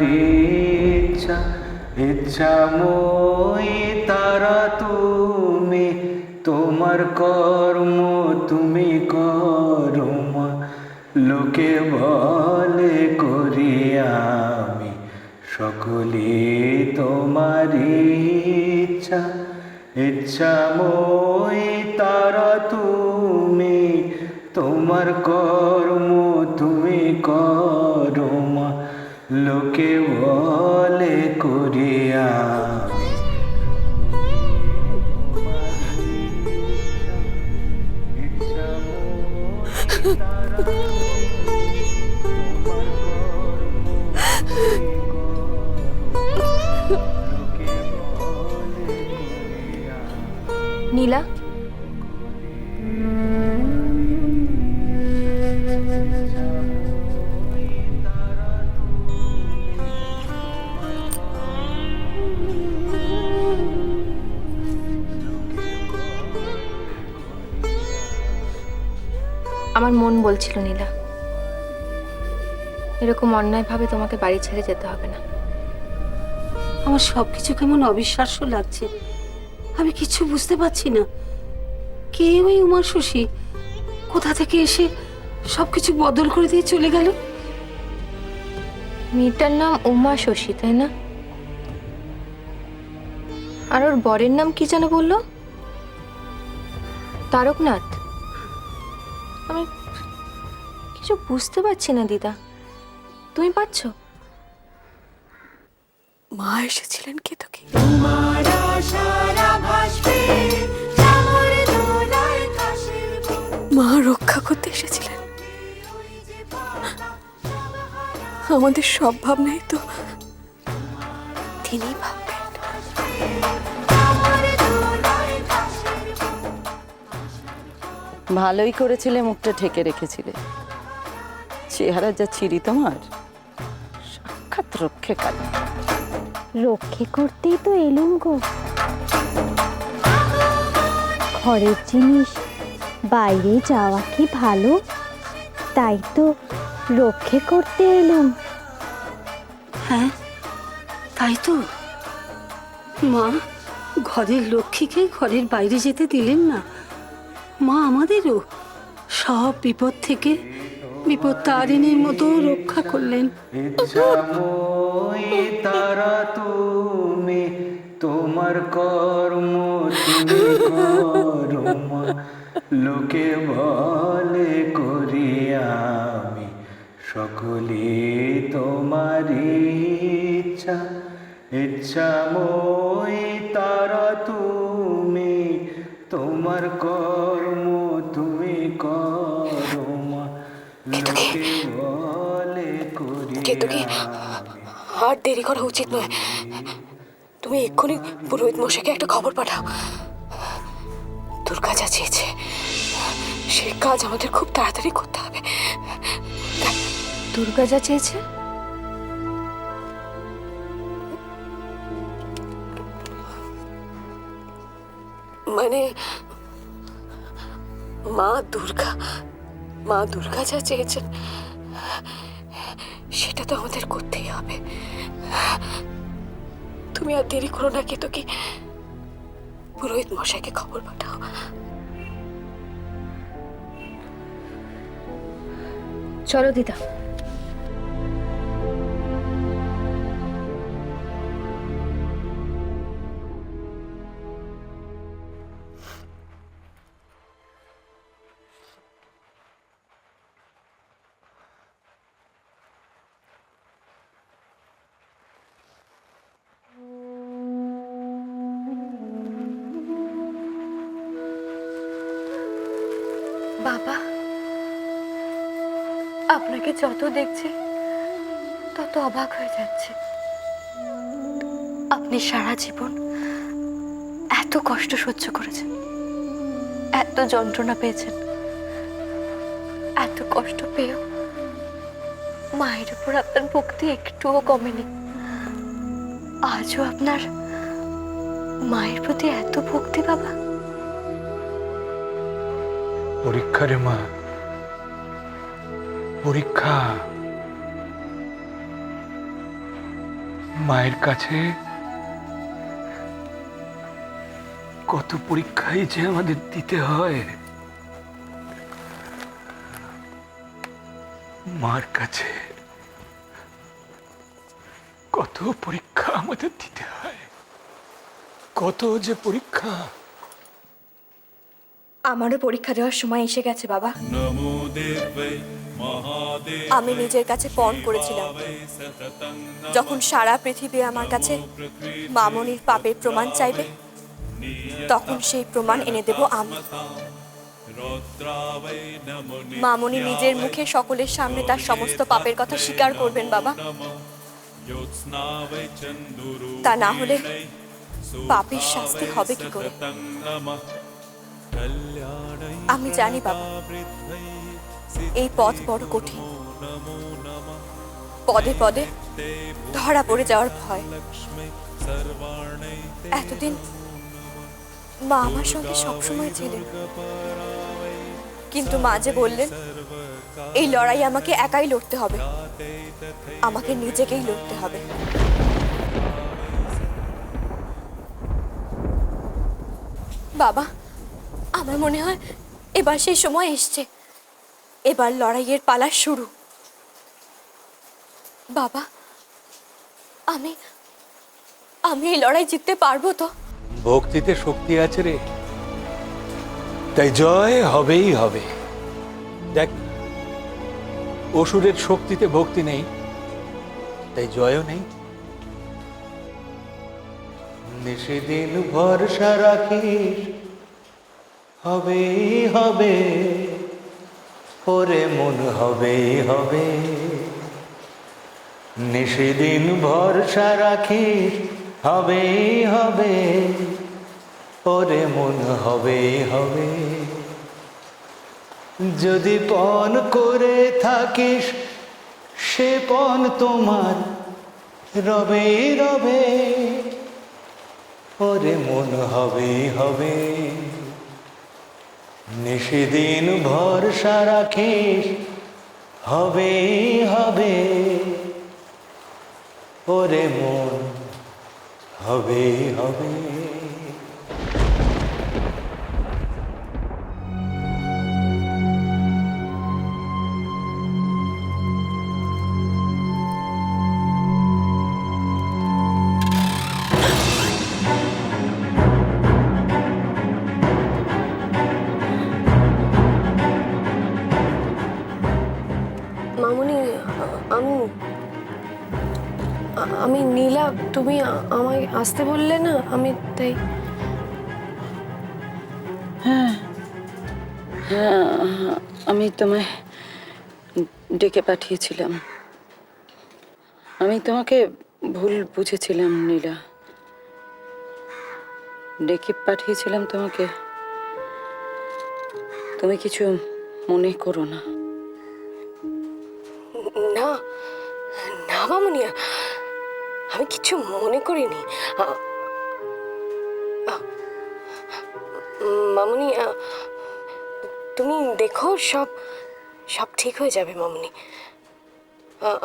ইচ্ছা, ইচ্ছাময়ী তারা তুমি, তোমার কর্ম তুমি করো মা। লোকে বলে করি আমি, সকলে তোমার ইচ্ছা, ইচ্ছাময়ী তারা তুমি, তোমার কর্ম তুমি করো মা। লোকে বলে করি আমি। নীলা, আমার মন বলছিল নীলা, এরকম অন্যায়ভাবে তোমাকে বাড়ি ছেড়ে যেতে হবে না। আমার সবকিছু কেমন অবিশ্বাস্য লাগছে। আমি কিছু বুঝতে পারছি না। কে ওই উমা শশী? কোথা থেকে এসে সবকিছু বদল করে দিয়ে চলে গেল? মেয়েটার নাম উমা শশী, তাই না? আর ওর বরের নাম কি যেন বললো? তারকনাথ। আমি কিছু বুঝতে পারছি না দিদা, তুমি পারছো? মা এসেছিলেন কে তোকে? মা রক্ষা করতে এসেছিলেন। আমাদের সব ভাবনাই তো তিনি ভাববেন। ভালোই করেছিলে, মুখটা ঢেকে রেখেছিলে। চেহারা যা ছিরি তোমার, সাক্ষাৎ রক্ষে কাল। রক্ষে করতেই তো এলুম গো। ঘরের জিনিস বাইরে যাওয়া কি ভালো? তাই তো রক্ষে করতে এলুম। হ্যাঁ, তাই তো। মা ঘরের লক্ষ্মীকে ঘরের বাইরে যেতে দিলেন না। মা আমাদেরও সব বিপদ থেকে বিপদ তারিণীর মতো রক্ষা করলেন। ইচ্ছাময়ী তারা তুমি, তোমার কর্ম তুমি করো মা। লোকে বলে করি আমি, সকলে তোমার ইচ্ছা, ইচ্ছাময়ী তারা তুমি, তোমার কর্ম তুমি করো মা। লোকে বলে করি আমি। আর দেরি করা উচিত নয়। তুমি এক্ষুনি পুরোহিত মশাইকে একটা খবর পাঠাও। দুর্গা যা চেয়েছে সে কাজ আমাদের খুব তাড়াতাড়ি করতে হবে। দুর্গা যা চেয়েছে? মানে মা দুর্গা যা চেয়েছেন সেটা তো আমাদের করতেই হবে। তুমি আর দেরি করো না, তো কি পুরোহিত মশাইকে খবর পাঠাও। চলো দিদা। বাবা, আপনাকে যত দেখছি তত অবাক হয়ে যাচ্ছে। আপনি সারা জীবন এত কষ্ট সহ্য করেছেন, এত যন্ত্রণা পেয়েছেন, এত কষ্ট পেয়েও মায়ের উপর আপনার ভক্তি একটুও কমেনি। আজও আপনার মায়ের প্রতি এত ভক্তি বাবা। পরীক্ষা রে মা, পরীক্ষা। মায়ের কাছে কত পরীক্ষাই যে আমাদের দিতে হয়, মার কাছে কত পরীক্ষা আমাদের দিতে হয়, কত যে পরীক্ষা। আমারও পরীক্ষা দেওয়ার সময় এসে গেছে বাবা। আমি নিজের কাছে পণ করেছিলাম, যখন সারা পৃথিবী আমার কাছে মামনির পাপের প্রমাণ চাইবে, তখন সেই প্রমাণ এনে দেব আমি। মামনি নিজের মুখে সকলের সামনে তার সমস্ত পাপের কথা স্বীকার করবেন বাবা। তা না হলে পাপের শাস্তি হবে কি করে? আমি জানি বাবা, এই পথ বড় কঠিন, পদে পদে ধরা পড়ে যাওয়ার ভয়। এতদিন মা আমার সঙ্গে সবসময় ছিলেন, কিন্তু মা যে বললেন এই লড়াই আমাকে একাই লড়তে হবে, আমাকে নিজেকেই লড়তে হবে। বাবা, আমার মনে হয় এবার সেই সময় এসছে, এবার লড়াইয়ের পালা শুরু। বাবা, আমি আমি এই লড়াই জিততে পারবো তো? ভক্তিতে শক্তি আছে রে, তাই জয় হবেই হবে। দেখ, অসুরের শক্তিতে ভক্তি নেই, তাই জয়ও নেই। নিশিদিন ভরসা রাখিস, হবেই হবে, ওরে মন হবেই হবে। নিশিদিন ভরসা রাখিস, হবেই হবে, ওরে মন হবেই হবে। যদি পণ করে থাকিস, সে পণ তোমার রবে রবে, ওরে মন হবেই হবে। নিশিদিন ভরসা রাখিস, হবেই হবে, ওরে মন হবেই হবে। মামনি, আমি নীলা, তুমি আমায় আসতে বললে না, আমি তাই। হ্যাঁ, আমি তোমায় ডেকে পাঠিয়েছিলাম। আমি তোমাকে ভুল বুঝেছিলাম নীলা, ডেকে পাঠিয়েছিলাম তোমাকে। তুমি কিছু মনে করো না। না না মামনি, আমি কিছু মনে করিনি। মামনি, তুমি দেখো, সব সব ঠিক হয়ে যাবে মামনি।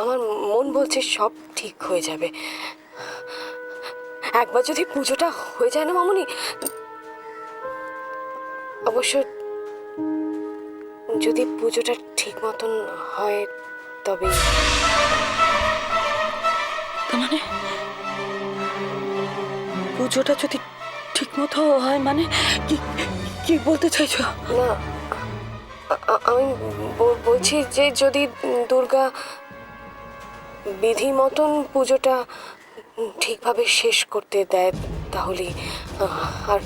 আমার মন বলছে সব ঠিক হয়ে যাবে। একবার যদি পুজোটা হয়ে যায় না মামনি, অবশ্য যদি পুজোটা ঠিক মতন হয় তবে। তার মানে পুজোটা যদি ঠিক মতো হয়, মানে কি কি বলতে চাইছো? না, আমি বলছি যে যদি দুর্গা বিধি মতন পুজোটা ঠিকভাবে শেষ করতে দেয় তাহলে, আর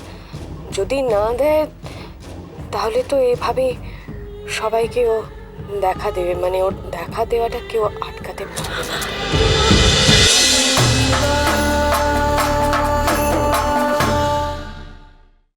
যদি না দেয় তাহলে তো এভাবে সবাইকে ও দেখা দেবে, মানে ওর দেখা দেওয়াটা কেউ আটকাতে পারবে না।